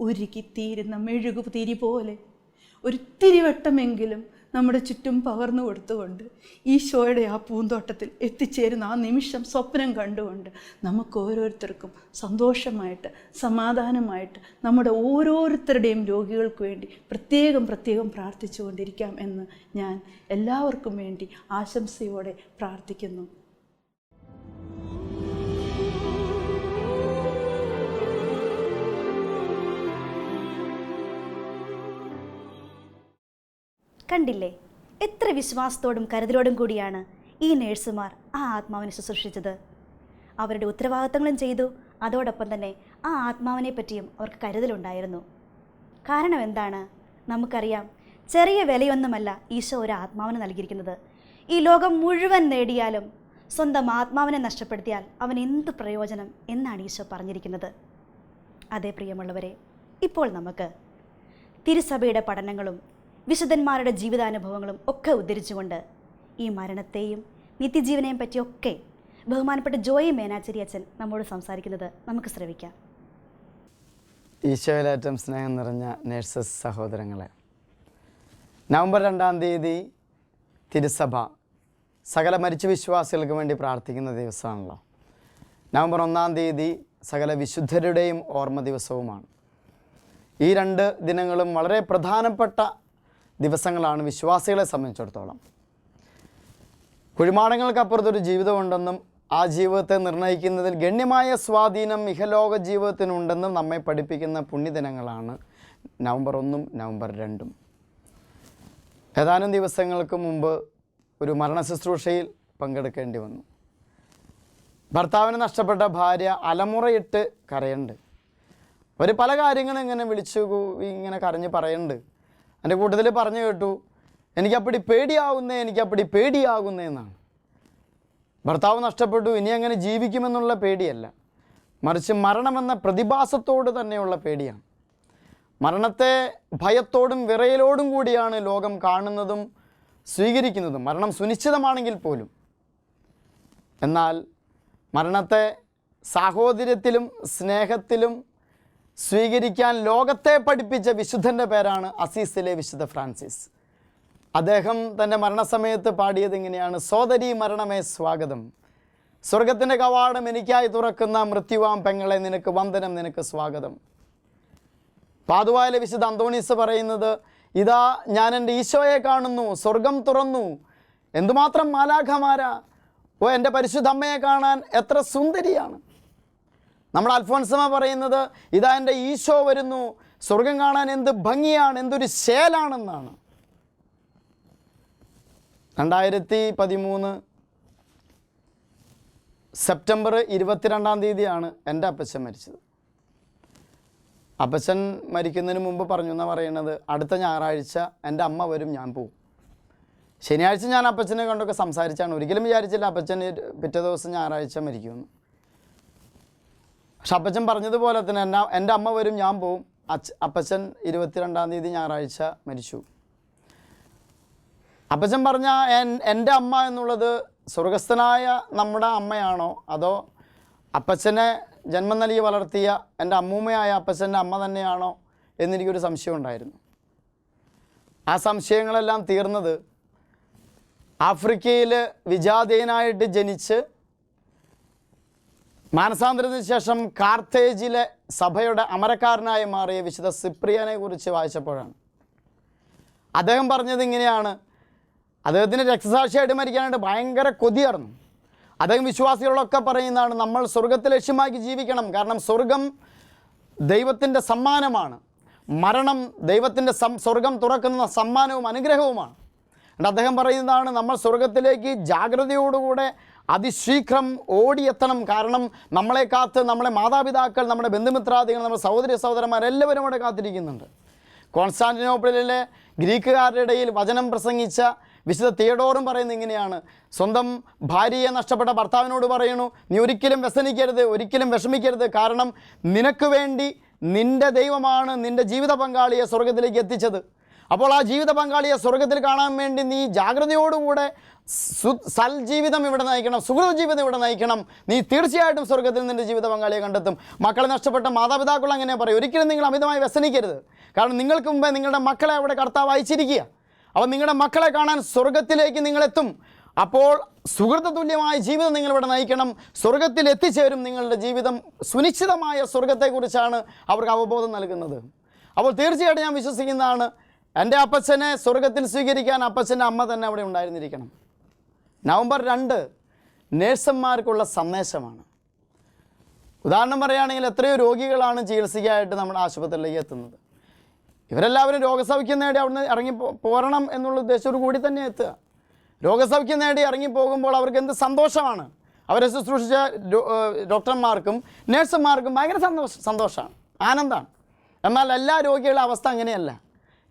ഉരുകിത്തീരുന്ന മെഴുകുതിരി പോലെ ഒരു തിരിവട്ടമെങ്കിലും നമ്മുടെ ചുറ്റും പകർന്നു കൊടുത്തുകൊണ്ട് ഈശോയുടെ ആ പൂന്തോട്ടത്തിൽ എത്തിച്ചേരുന്ന ആ നിമിഷം സ്വപ്നം കണ്ടുകൊണ്ട് നമുക്ക് ഓരോരുത്തർക്കും സന്തോഷമായിട്ട് സമാധാനമായിട്ട് നമ്മുടെ ഓരോരുത്തരുടെയും രോഗികൾക്ക് വേണ്ടി പ്രത്യേകം പ്രാർത്ഥിച്ചുകൊണ്ടിരിക്കാം എന്ന് ഞാൻ എല്ലാവർക്കും വേണ്ടി ആശംസയോടെ പ്രാർത്ഥിക്കുന്നു. കണ്ടില്ലേ, എത്ര വിശ്വാസത്തോടും കരുതലോടും കൂടിയാണ് ഈ നേഴ്സുമാർ ആ ആത്മാവിനെ ശുശ്രൂഷിച്ചത്. അവരുടെ ഉത്തരവാദിത്തങ്ങളും ചെയ്തു, അതോടൊപ്പം തന്നെ ആ ആത്മാവിനെ പറ്റിയും അവർക്ക് കരുതലുണ്ടായിരുന്നു. കാരണം എന്താണ്? നമുക്കറിയാം, ചെറിയ വിലയൊന്നുമല്ല ഈശോ ഒരു ആത്മാവിന് നൽകിയിരിക്കുന്നത്. ഈ ലോകം മുഴുവൻ നേടിയാലും സ്വന്തം ആത്മാവിനെ നഷ്ടപ്പെടുത്തിയാൽ അവൻ എന്ത് പ്രയോജനം എന്നാണ് ഈശോ പറഞ്ഞിരിക്കുന്നത്. അതേ പ്രിയമുള്ളവരെ, ഇപ്പോൾ നമുക്ക് തിരുസഭയുടെ പഠനങ്ങളും വിശുദ്ധന്മാരുടെ ജീവിതാനുഭവങ്ങളും ഒക്കെ ഉദ്ധരിച്ചുകൊണ്ട് ഈ മരണത്തെയും നിത്യജീവനെയും പറ്റിയൊക്കെ ബഹുമാനപ്പെട്ട ജോയി മേനാച്ചേരി അച്ഛൻ നമ്മോട് സംസാരിക്കുന്നത് നമുക്ക് ശ്രവിക്കാം. ഈശോയിലേറ്റം സ്നേഹം നിറഞ്ഞ നേഴ്സസ് സഹോദരങ്ങളെ, നവംബർ 2-ാം തീയതി തിരുസഭ സകല മരിച്ച വിശ്വാസികൾക്ക് വേണ്ടി പ്രാർത്ഥിക്കുന്ന ദിവസമാണല്ലോ. നവംബർ 1-ാം തീയതി സകല വിശുദ്ധരുടെയും ഓർമ്മ ദിവസവുമാണ്. ഈ 2 ദിനങ്ങളും വളരെ പ്രധാനപ്പെട്ട ദിവസങ്ങളാണ് വിശ്വാസികളെ സംബന്ധിച്ചിടത്തോളം. കുഴിമാടങ്ങൾക്കപ്പുറത്തൊരു ജീവിതമുണ്ടെന്നും ആ ജീവിതത്തെ നിർണ്ണയിക്കുന്നതിൽ ഗണ്യമായ സ്വാധീനം ഇഹലോക ജീവിതത്തിനുണ്ടെന്നും നമ്മെ പഠിപ്പിക്കുന്ന പുണ്യദിനങ്ങളാണ് നവംബർ 1-ഉം നവംബർ 2-ഉം. ഏതാനും ദിവസങ്ങൾക്ക് മുമ്പ് ഒരു മരണ ശുശ്രൂഷയിൽ പങ്കെടുക്കേണ്ടി വന്നു. ഭർത്താവിന് നഷ്ടപ്പെട്ട ഭാര്യ അലമുറയിട്ട് കരയുണ്ട്. അവർ പല കാര്യങ്ങളും ഇങ്ങനെ ഇങ്ങനെ കരഞ്ഞ് പറയുന്നുണ്ട്. എൻ്റെ കൂട്ടത്തിൽ പറഞ്ഞു കേട്ടു, എനിക്കപ്പടി പേടിയാകുന്നേ എന്നാണ്. ഭർത്താവ് നഷ്ടപ്പെട്ടു, ഇനി അങ്ങനെ ജീവിക്കുമെന്നുള്ള പേടിയല്ല, മറിച്ച് മരണമെന്ന പ്രതിഭാസത്തോട് തന്നെയുള്ള പേടിയാണ്. മരണത്തെ ഭയത്തോടും വിറയലോടും കൂടിയാണ് ലോകം കാണുന്നതും സ്വീകരിക്കുന്നതും, മരണം സുനിശ്ചിതമാണെങ്കിൽ പോലും. എന്നാൽ മരണത്തെ സാഹോദര്യത്തിലും സ്നേഹത്തിലും സ്വീകരിക്കാൻ ലോകത്തെ പഠിപ്പിച്ച വിശുദ്ധൻ്റെ പേരാണ് അസീസിലെ വിശുദ്ധ ഫ്രാൻസിസ്. അദ്ദേഹം തൻ്റെ മരണസമയത്ത് പാടിയത് ഇങ്ങനെയാണ്: സോദരീ മരണമേ സ്വാഗതം, സ്വർഗത്തിൻ്റെ കവാടം എനിക്കായി തുറക്കുന്ന മൃത്യുവാം പെങ്ങളെ നിനക്ക് വന്ദനം, നിനക്ക് സ്വാഗതം. പാതുവായിലെ വിശുദ്ധ അന്തോണീസ് പറയുന്നത്, ഇതാ ഞാൻ എൻ്റെ ഈശോയെ കാണുന്നു, സ്വർഗം തുറന്നു, എന്തുമാത്രം മാലാഖമാരാ, എൻ്റെ പരിശുദ്ധ അമ്മയെ കാണാൻ എത്ര സുന്ദരിയാണ്. നമ്മുടെ അൽഫോൻസമ്മ പറയുന്നത്, ഇതാ എൻ്റെ ഈശോ വരുന്നു, സ്വർഗം കാണാൻ എന്ത് ഭംഗിയാണ്, എന്തൊരു ശേലാണെന്നാണ്. 2013 സെപ്റ്റംബർ 22-ാം തീയതിയാണ് എൻ്റെ അപ്പച്ചൻ മരിച്ചത്. അപ്പച്ചൻ മരിക്കുന്നതിന് മുമ്പ് പറഞ്ഞു എന്നാണ് പറയുന്നത്, അടുത്ത ഞായറാഴ്ച എൻ്റെ അമ്മ വരും, ഞാൻ പോവും. ശനിയാഴ്ച ഞാൻ അപ്പച്ചനെ കണ്ടൊക്കെ സംസാരിച്ചാണ്. ഒരിക്കലും വിചാരിച്ചില്ല അപ്പച്ചൻ പിറ്റേ ദിവസം ഞായറാഴ്ച മരിക്കുമെന്ന്. പക്ഷെ അപ്പച്ചൻ പറഞ്ഞതുപോലെ തന്നെ എൻ്റെ അമ്മ വരും, ഞാൻ പോവും. അപ്പച്ചൻ 22-ാം തീയതി ഞായറാഴ്ച മരിച്ചു. അപ്പച്ചൻ പറഞ്ഞ എൻ്റെ അമ്മ എന്നുള്ളത് സ്വർഗസ്ഥനായ നമ്മുടെ അമ്മയാണോ, അതോ അപ്പച്ചനെ ജന്മം നൽകി വളർത്തിയ എൻ്റെ അമ്മൂമ്മയായ അപ്പച്ചൻ്റെ അമ്മ തന്നെയാണോ എന്നെനിക്കൊരു സംശയം ഉണ്ടായിരുന്നു. ആ സംശയങ്ങളെല്ലാം തീർന്നത് ആഫ്രിക്കയിൽ വിജാതീയനായിട്ട് ജനിച്ച് മാനസാന്തരത്തിന് ശേഷം കാർത്തേജിലെ സഭയുടെ അമരക്കാരനായി മാറിയ വിശുദ്ധ സിപ്രിയനെ കുറിച്ച് വായിച്ചപ്പോഴാണ്. അദ്ദേഹം പറഞ്ഞത് ഇങ്ങനെയാണ്: അദ്ദേഹത്തിന് രക്തസാക്ഷിയായിട്ട് മരിക്കാനായിട്ട് ഭയങ്കര കൊതിയായിരുന്നു. അദ്ദേഹം വിശ്വാസികളൊക്കെ പറയുന്നതാണ്, നമ്മൾ സ്വർഗത്തെ ലക്ഷ്യമാക്കി ജീവിക്കണം, കാരണം സ്വർഗം ദൈവത്തിൻ്റെ സമ്മാനമാണ്, മരണം ദൈവത്തിൻ്റെ സ്വർഗം തുറക്കുന്ന സമ്മാനവും അനുഗ്രഹവുമാണ്. എന്നിട്ട് അദ്ദേഹം പറയുന്നതാണ്, നമ്മൾ സ്വർഗത്തിലേക്ക് ജാഗ്രതയോടുകൂടെ അതിശീഘ്രം ഓടിയെത്തണം, കാരണം നമ്മളെ കാത്ത് നമ്മുടെ മാതാപിതാക്കൾ, നമ്മുടെ ബന്ധുമിത്രാദികൾ, നമ്മുടെ സഹോദരി സഹോദരന്മാരെല്ലാവരും അവിടെ കാത്തിരിക്കുന്നുണ്ട്. കോൺസ്റ്റാന്റിനോപ്പിളിലെ ഗ്രീക്കുകാരുടെ ഇടയിൽ വചനം പ്രസംഗിച്ച വിശുദ്ധ തിയഡോറും പറയുന്നത് ഇങ്ങനെയാണ്: സ്വന്തം ഭാര്യയെ നഷ്ടപ്പെട്ട ഭർത്താവിനോട് പറയണു, നീ ഒരിക്കലും വ്യസനിക്കരുത്, ഒരിക്കലും വിഷമിക്കരുത്, കാരണം നിനക്ക് വേണ്ടി നിൻ്റെ ദൈവമാണ് നിൻ്റെ ജീവിത പങ്കാളിയെ സ്വർഗത്തിലേക്ക് എത്തിച്ചത്. അപ്പോൾ ആ ജീവിത പങ്കാളിയെ സ്വർഗത്തിൽ കാണാൻ വേണ്ടി നീ ജാഗ്രതയോടുകൂടെ സൽജീവിതം ഇവിടെ നയിക്കണം, സുഹൃത ജീവിതം ഇവിടെ നയിക്കണം. നീ തീർച്ചയായിട്ടും സ്വർഗത്തിൽ നിൻ്റെ ജീവിത പങ്കാളിയെ കണ്ടെത്തും. മക്കളെ നഷ്ടപ്പെട്ട മാതാപിതാക്കൾ അങ്ങനെ പറയും, ഒരിക്കലും നിങ്ങൾ അമിതമായി വ്യസനിക്കരുത്, കാരണം നിങ്ങൾക്ക് മുമ്പേ നിങ്ങളുടെ മക്കളെ അവിടെ കർത്താവ് അയച്ചിരിക്കുക. അപ്പോൾ നിങ്ങളുടെ മക്കളെ കാണാൻ സ്വർഗത്തിലേക്ക് നിങ്ങളെത്തും. അപ്പോൾ സുഹൃത തുല്യമായ ജീവിതം നിങ്ങളിവിടെ നയിക്കണം, സ്വർഗത്തിൽ എത്തിച്ചേരും. നിങ്ങളുടെ ജീവിതം സുനിശ്ചിതമായ സ്വർഗത്തെക്കുറിച്ചാണ് അവർക്ക് അവബോധം നൽകുന്നത്. അപ്പോൾ തീർച്ചയായിട്ടും ഞാൻ വിശ്വസിക്കുന്നതാണ്, എൻ്റെ അപ്പച്ചനെ സ്വർഗത്തിൽ സ്വീകരിക്കാൻ അപ്പച്ചൻ്റെ അമ്മ തന്നെ അവിടെ ഉണ്ടായിരുന്നിരിക്കണം. നവംബർ 2 നേഴ്സുമാർക്കുള്ള സന്ദേശമാണ്. ഉദാഹരണം പറയുകയാണെങ്കിൽ, എത്രയോ രോഗികളാണ് ചികിത്സയ്ക്കായിട്ട് നമ്മുടെ ആശുപത്രിയിലേക്ക് എത്തുന്നത്. ഇവരെല്ലാവരും രോഗസൗഖ്യം നേടി അവിടുന്ന് ഇറങ്ങി പോരണം എന്നുള്ള ഉദ്ദേശത്തോടു കൂടി തന്നെ എത്തുക. രോഗസൗഖ്യം നേടി ഇറങ്ങിപ്പോകുമ്പോൾ അവർക്ക് എന്ത് സന്തോഷമാണ്. അവരെ ശുശ്രൂഷിച്ച ഡോക്ടർമാർക്കും നേഴ്സുമാർക്കും ഭയങ്കര സന്തോഷമാണ്, ആനന്ദമാണ്. എന്നാൽ എല്ലാ രോഗികളുടെ അവസ്ഥ അങ്ങനെയല്ല.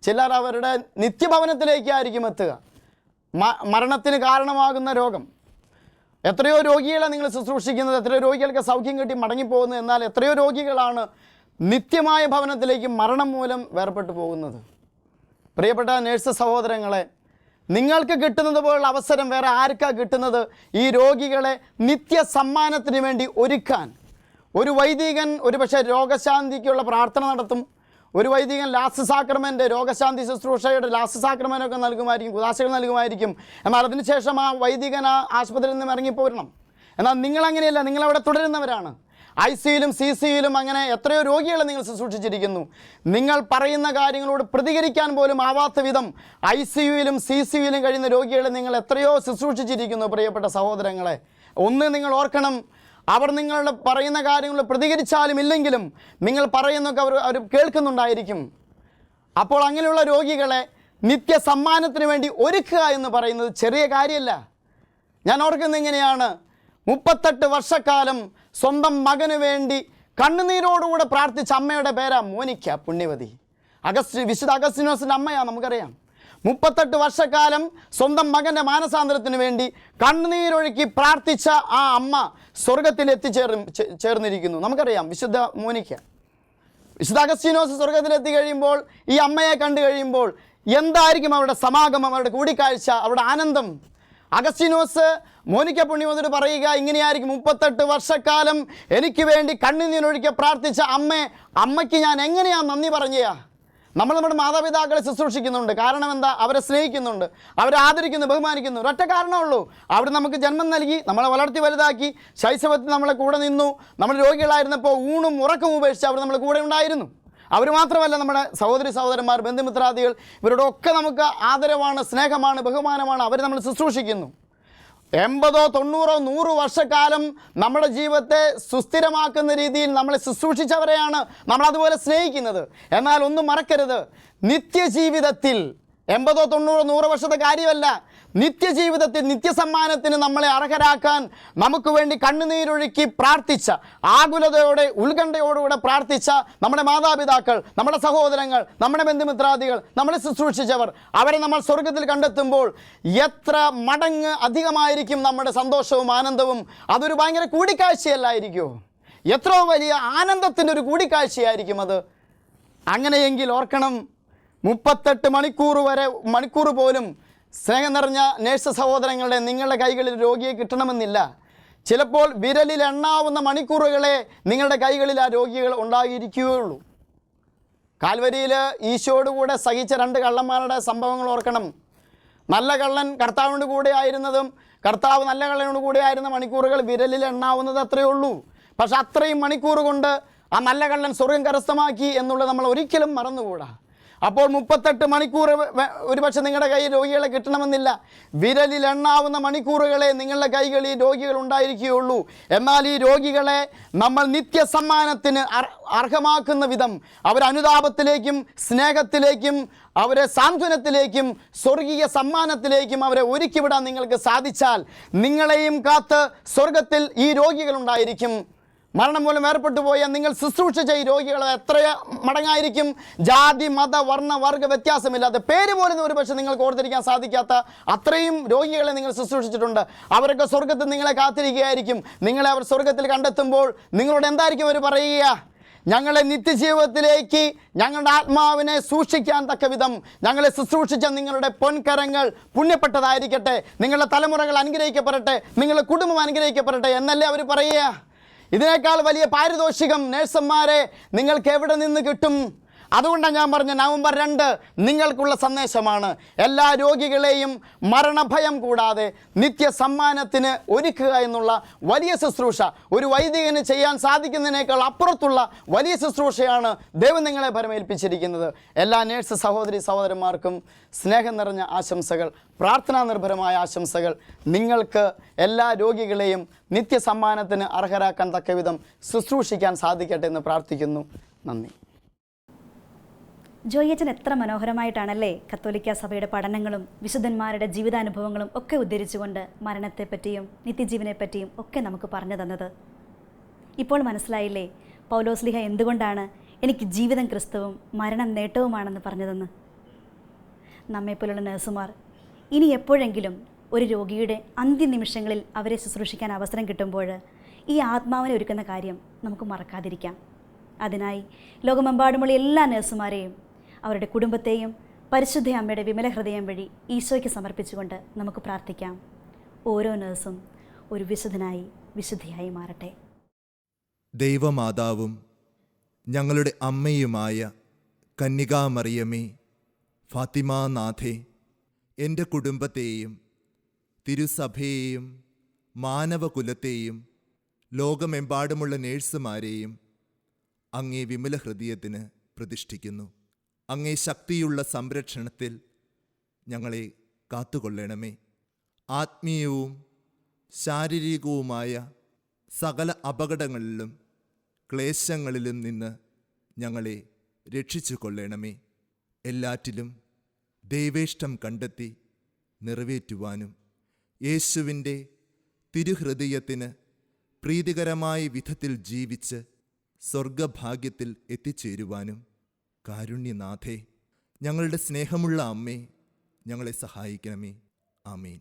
ചിലർ അവരുടെ നിത്യഭവനത്തിലേക്കായിരിക്കും എത്തുക. മരണത്തിന് കാരണമാകുന്ന രോഗം. എത്രയോ രോഗികളെ നിങ്ങൾ ശുശ്രൂഷിക്കുന്നത്, എത്രയോ രോഗികൾക്ക് സൗഖ്യം കിട്ടി മടങ്ങിപ്പോകുന്നത്. എന്നാൽ എത്രയോ രോഗികളാണ് നിത്യമായ ഭവനത്തിലേക്ക് മരണം മൂലം വേർപെട്ടു പോകുന്നത്. പ്രിയപ്പെട്ട നേഴ്സ് സഹോദരങ്ങളെ, നിങ്ങൾക്ക് കിട്ടുന്നത് പോലുള്ള അവസരം വേറെ ആർക്കാ കിട്ടുന്നത്? ഈ രോഗികളെ നിത്യ സമ്മാനത്തിന് വേണ്ടി ഒരുക്കാൻ. ഒരു വൈദികൻ ഒരുപക്ഷെ രോഗശാന്തിക്കുള്ള പ്രാർത്ഥന നടത്തും, ഒരു വൈദികൻ ലാസ്റ്റ് സാക്രമെൻ്റ്, രോഗശാന്തി ശുശ്രൂഷയുടെ ലാസ്റ്റ് സാക്രമെൻ്റൊക്കെ നൽകുമായിരിക്കും, കുദാശകൾ നൽകുമായിരിക്കും. എന്നാൽ അതിനുശേഷം ആ വൈദികൻ ആ ആശുപത്രിയിൽ നിന്നും ഇറങ്ങിപ്പോരണം. എന്നാൽ നിങ്ങളങ്ങനെയല്ല, നിങ്ങളവിടെ തുടരുന്നവരാണ്. ICUയിലും CCUയിലും അങ്ങനെ എത്രയോ രോഗികളെ നിങ്ങൾ ശുശ്രൂഷിച്ചിരിക്കുന്നു. നിങ്ങൾ പറയുന്ന കാര്യങ്ങളോട് പ്രതികരിക്കാൻ പോലും ആവാത്ത വിധം ICUയിലും CCUയിലും കഴിയുന്ന രോഗികളെ നിങ്ങൾ എത്രയോ ശുശ്രൂഷിച്ചിരിക്കുന്നു. പ്രിയപ്പെട്ട സഹോദരങ്ങളെ, ഒന്ന് നിങ്ങൾ ഓർക്കണം, അവർ നിങ്ങളുടെ പറയുന്ന കാര്യങ്ങൾ പ്രതികരിച്ചാലും ഇല്ലെങ്കിലും നിങ്ങൾ പറയുന്നൊക്കെ അവർ കേൾക്കുന്നുണ്ടായിരിക്കും. അപ്പോൾ അങ്ങനെയുള്ള രോഗികളെ നിത്യസമ്മാനത്തിന് വേണ്ടി ഒരുക്കുക എന്ന് പറയുന്നത് ചെറിയ കാര്യമല്ല. ഞാൻ ഓർക്കുന്നത് ഇങ്ങനെയാണ്, 38 വർഷക്കാലം സ്വന്തം മകന് വേണ്ടി കണ്ണുനീരോടുകൂടെ പ്രാർത്ഥിച്ച അമ്മയുടെ പേരാ മോനിക്ക, പുണ്യവതി. വിശുദ്ധ അഗസ്തീനോസിൻ്റെ അമ്മയാണ്, നമുക്കറിയാം. 38 വർഷക്കാലം സ്വന്തം മകൻ്റെ മാനസാന്തരത്തിന് വേണ്ടി കണ്ണുനീരൊഴുക്കി പ്രാർത്ഥിച്ച ആ അമ്മ സ്വർഗത്തിൽ ചേർന്നിരിക്കുന്നു. നമുക്കറിയാം വിശുദ്ധ മോനിക്ക. വിശുദ്ധ അഗസ്തീനോസ് സ്വർഗത്തിലെത്തി കഴിയുമ്പോൾ, ഈ അമ്മയെ കണ്ടു കഴിയുമ്പോൾ എന്തായിരിക്കും അവരുടെ സമാഗമം, അവരുടെ കൂടിക്കാഴ്ച, അവരുടെ ആനന്ദം. അഗസ്തീനോസ് മോനിക്ക പുണ്യവതിയോട് പറയുക ഇങ്ങനെയായിരിക്കും, 38 വർഷക്കാലം എനിക്ക് വേണ്ടി കണ്ണുനീരൊഴുക്കി പ്രാർത്ഥിച്ച അമ്മയ്ക്ക് ഞാൻ എങ്ങനെയാണ് നന്ദി പറഞ്ഞാ. നമ്മുടെ മാതാപിതാക്കളെ ശുശ്രൂഷിക്കുന്നുണ്ട്. കാരണം എന്താ? അവരെ സ്നേഹിക്കുന്നുണ്ട്, അവരെ ആദരിക്കുന്നു, ബഹുമാനിക്കുന്നു. ഒരൊറ്റ കാരണമുള്ളൂ, അവർ നമുക്ക് ജന്മം നൽകി, നമ്മളെ വളർത്തി വലുതാക്കി, ശൈശവത്തിൽ നമ്മളെ കൂടെ നിന്നു. നമ്മൾ രോഗികളായിരുന്നപ്പോൾ ഊണും ഉറക്കവും ഉപേക്ഷിച്ച് അവർ നമ്മളെ കൂടെ ഉണ്ടായിരുന്നു. അവർ മാത്രമല്ല, നമ്മുടെ സഹോദരി സഹോദരന്മാർ, ബന്ധുമിത്രാദികൾ, ഇവരോടൊക്കെ നമുക്ക് ആദരവാണ്, സ്നേഹമാണ്, ബഹുമാനമാണ്. അവർ നമ്മൾ ശുശ്രൂഷിക്കുന്നു. 80, 90, 100 വർഷക്കാലം നമ്മുടെ ജീവിതത്തെ സുസ്ഥിരമാക്കുന്ന രീതിയിൽ നമ്മളെ ശുശ്രൂഷിച്ചവരെയാണ് നമ്മൾ അതുപോലെ സ്നേഹിക്കുന്നത്. എന്നാൽ ഒന്നും മറക്കരുത്, നിത്യജീവിതത്തിൽ 80, 90, 100 വർഷത്തെ കാര്യമല്ല, നിത്യജീവിതത്തിൽ നിത്യസമ്മാനത്തിന് നമ്മളെ അർഹരാക്കാൻ നമുക്ക് വേണ്ടി കണ്ണുനീരൊഴുക്കി പ്രാർത്ഥിച്ച, ആകുലതയോടെ ഉത്കണ്ഠയോടുകൂടെ പ്രാർത്ഥിച്ച നമ്മുടെ മാതാപിതാക്കൾ, നമ്മുടെ സഹോദരങ്ങൾ, നമ്മുടെ ബന്ധുമിത്രാദികൾ, നമ്മളെ ശുശ്രൂഷിച്ചവർ, അവരെ നമ്മൾ സ്വർഗത്തിൽ കണ്ടെത്തുമ്പോൾ എത്ര മടങ്ങ് അധികമായിരിക്കും നമ്മുടെ സന്തോഷവും ആനന്ദവും. അതൊരു ഭയങ്കര കൂടിക്കാഴ്ചയല്ലായിരിക്കുമോ? എത്രയോ വലിയ ആനന്ദത്തിൻ്റെ ഒരു കൂടിക്കാഴ്ചയായിരിക്കും അത്. അങ്ങനെയെങ്കിൽ ഓർക്കണം, 38 മണിക്കൂർ പോലും സ്നേഹം നിറഞ്ഞ നേഴ്സ് സഹോദരങ്ങളുടെ നിങ്ങളുടെ കൈകളിൽ രോഗിയെ കിട്ടണമെന്നില്ല. ചിലപ്പോൾ വിരലിൽ എണ്ണാവുന്ന മണിക്കൂറുകളെ നിങ്ങളുടെ കൈകളിൽ ആ രോഗികൾ ഉണ്ടായിരിക്കുകയുള്ളൂ. കാൽവരിയിൽ ഈശോയോടുകൂടെ സഹിച്ച 2 കള്ളന്മാരുടെ സംഭവങ്ങൾ ഓർക്കണം. നല്ല കള്ളൻ കർത്താവിനോട് കൂടെ ആയിരുന്നതും കർത്താവ് നല്ല കള്ളനോട് കൂടെ ആയിരുന്ന മണിക്കൂറുകൾ വിരലിൽ എണ്ണാവുന്നത് അത്രയേ ഉള്ളൂ. പക്ഷെ അത്രയും മണിക്കൂർ കൊണ്ട് ആ നല്ല കള്ളൻ സ്വർഗം കരസ്ഥമാക്കി എന്നുള്ളത് നമ്മൾ ഒരിക്കലും മറന്നുകൂടാ. അപ്പോൾ 38 മണിക്കൂർ ഒരുപക്ഷെ നിങ്ങളുടെ കയ്യിൽ രോഗികളെ കിട്ടണമെന്നില്ല. വിരലിൽ എണ്ണാവുന്ന മണിക്കൂറുകളെ നിങ്ങളുടെ കൈകളിൽ രോഗികൾ ഉണ്ടായിരിക്കുകയുള്ളൂ. എന്നാൽ ഈ രോഗികളെ നമ്മൾ നിത്യസമ്മാനത്തിന് അർഹമാക്കുന്ന വിധം അവരനുതാപത്തിലേക്കും സ്നേഹത്തിലേക്കും അവരെ സാന്ത്വനത്തിലേക്കും സ്വർഗീയ സമ്മാനത്തിലേക്കും അവരെ ഒരുക്കിവിടാൻ നിങ്ങൾക്ക് സാധിച്ചാൽ നിങ്ങളെയും കാത്ത് സ്വർഗത്തിൽ ഈ രോഗികളുണ്ടായിരിക്കും. മരണം മൂലം വേർപെട്ടു പോയ നിങ്ങൾ ശുശ്രൂഷിച്ച ഈ രോഗികൾ എത്ര മടങ്ങായിരിക്കും? ജാതി, മത, വർണ്ണ, വർഗ വ്യത്യാസമില്ലാതെ, പേര് പോലും ഒരുപക്ഷെ നിങ്ങൾക്ക് ഓർത്തിരിക്കാൻ സാധിക്കാത്ത അത്രയും രോഗികളെ നിങ്ങൾ ശുശ്രൂഷിച്ചിട്ടുണ്ട്. അവരൊക്കെ സ്വർഗത്തിൽ നിങ്ങളെ കാത്തിരിക്കുകയായിരിക്കും. നിങ്ങളെ അവർ സ്വർഗത്തിൽ കണ്ടെത്തുമ്പോൾ നിങ്ങളോട് എന്തായിരിക്കും അവർ പറയുക? ഞങ്ങളെ നിത്യജീവിതത്തിലേക്ക്, ഞങ്ങളുടെ ആത്മാവിനെ സൂക്ഷിക്കാൻ തക്ക വിധം ഞങ്ങളെ ശുശ്രൂഷിച്ച നിങ്ങളുടെ പൊൻകരങ്ങൾ പുണ്യപ്പെട്ടതായിരിക്കട്ടെ, നിങ്ങളുടെ തലമുറകൾ അനുഗ്രഹിക്കപ്പെടട്ടെ, നിങ്ങളുടെ കുടുംബം അനുഗ്രഹിക്കപ്പെടട്ടെ എന്നല്ലേ അവർ പറയുക. ഇതിനേക്കാൾ വലിയ പാരിതോഷികം നേഴ്സന്മാരെ നിങ്ങൾക്ക് എവിടെ നിന്ന് കിട്ടും? അതുകൊണ്ടാണ് ഞാൻ പറഞ്ഞ നവംബർ 2 നിങ്ങൾക്കുള്ള സന്ദേശമാണ്. എല്ലാ രോഗികളെയും മരണഭയം കൂടാതെ നിത്യസമ്മാനത്തിന് ഒരുക്കുക എന്നുള്ള വലിയ ശുശ്രൂഷ ഒരു വൈദികന് ചെയ്യാൻ സാധിക്കുന്നതിനേക്കാൾ അപ്പുറത്തുള്ള വലിയ ശുശ്രൂഷയാണ് ദൈവം നിങ്ങളെ ഭരമേൽപ്പിച്ചിരിക്കുന്നത്. എല്ലാ നേഴ്സ് സഹോദരി സഹോദരന്മാർക്കും സ്നേഹം നിറഞ്ഞ ആശംസകൾ, പ്രാർത്ഥനാ നിർഭരമായ ആശംസകൾ. നിങ്ങൾക്ക് എല്ലാ രോഗികളെയും നിത്യസമ്മാനത്തിന് അർഹരാക്കാൻ തക്കവിധം ശുശ്രൂഷിക്കാൻ സാധിക്കട്ടെ എന്ന് പ്രാർത്ഥിക്കുന്നു. നന്ദി. ജോയിയച്ചൻ എത്ര മനോഹരമായിട്ടാണല്ലേ കത്തോലിക്ക സഭയുടെ പഠനങ്ങളും വിശുദ്ധന്മാരുടെ ജീവിതാനുഭവങ്ങളും ഒക്കെ ഉദ്ധരിച്ചുകൊണ്ട് മരണത്തെപ്പറ്റിയും നിത്യജീവനെപ്പറ്റിയും ഒക്കെ നമുക്ക് പറഞ്ഞു തന്നത്. ഇപ്പോൾ മനസ്സിലായില്ലേ പൗലോസ്ലീഹ എന്തുകൊണ്ടാണ് എനിക്ക് ജീവിതം ക്രിസ്തുവും മരണം നേട്ടവുമാണെന്ന് പറഞ്ഞതെന്ന്. നമ്മെപ്പോലുള്ള നഴ്സുമാർ ഇനി എപ്പോഴെങ്കിലും ഒരു രോഗിയുടെ അന്ത്യനിമിഷങ്ങളിൽ അവരെ ശുശ്രൂഷിക്കാൻ അവസരം കിട്ടുമ്പോൾ ഈ ആത്മാവിനെ ഒരുക്കുന്ന കാര്യം നമുക്ക് മറക്കാതിരിക്കാം. അതിനായി ലോകമെമ്പാടുമുള്ള എല്ലാ നഴ്സുമാരെയും അവരുടെ കുടുംബത്തെയും പരിശുദ്ധ അമ്മയുടെ വിമല ഹൃദയം വഴി ഈശോയ്ക്ക് സമർപ്പിച്ചുകൊണ്ട് നമുക്ക് പ്രാർത്ഥിക്കാം. ഓരോ നഴ്സും ഒരു വിശുദ്ധനായി വിശുദ്ധിയായി മാറട്ടെ. ദൈവമാതാവും ഞങ്ങളുടെ അമ്മയുമായ കന്യകാമറിയമേ, ഫാത്തിമാനാഥേ, എൻ്റെ കുടുംബത്തെയും തിരുസഭയെയും മാനവകുലത്തെയും ലോകമെമ്പാടുമുള്ള നേഴ്സുമാരെയും അങ്ങേ വിമല ഹൃദയത്തിന് പ്രതിഷ്ഠിക്കുന്നു. അങ്ങേ ശക്തിയുള്ള സംരക്ഷണത്തിൽ ഞങ്ങളെ കാത്തുകൊള്ളണമേ. ആത്മീയവും ശാരീരികവുമായ സകല അപകടങ്ങളിലും ക്ലേശങ്ങളിലും നിന്ന് ഞങ്ങളെ രക്ഷിച്ചു കൊള്ളണമേ. എല്ലാറ്റിലും ദൈവേഷ്ടം കണ്ടെത്തി നിറവേറ്റുവാനും യേശുവിൻ്റെ തിരുഹൃദയത്തിന് പ്രീതികരമായ വിധത്തിൽ ജീവിച്ച് സ്വർഗഭാഗ്യത്തിൽ എത്തിച്ചേരുവാനും കാരുണ്യനാഥേ, ഞങ്ങളുടെ സ്നേഹമുള്ള അമ്മേ, ഞങ്ങളെ സഹായിക്കണമേ. ആമേൻ.